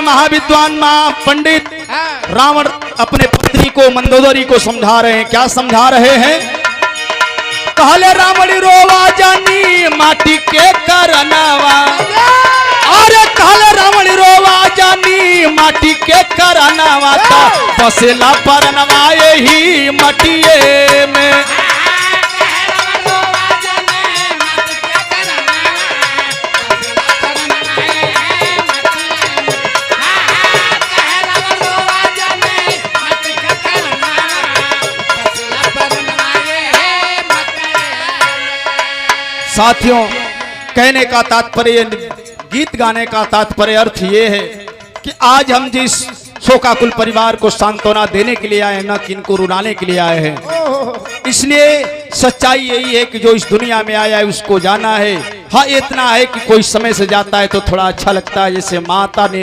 महाविद्वान मां पंडित रावण अपने पत्नी को मंदोदरी को समझा रहे हैं। क्या समझा रहे हैं? कहले रावण रोवा जानी माटी के करनवा, अरे कहले रावण रोवा जानी माटी के करनवा, बसेला परनवा यही मटिए में। साथियों, कहने का तात्पर्य, गीत गाने का तात्पर्य अर्थ ये है कि आज हम जिस शोकाकुल परिवार को सांत्वना देने के लिए आए हैं, न कि इनको रुलाने के लिए आए हैं। इसलिए सच्चाई यही है कि जो इस दुनिया में आया है उसको जाना है। हाँ, इतना है कि कोई समय से जाता है तो थोड़ा अच्छा लगता है। जैसे माता ने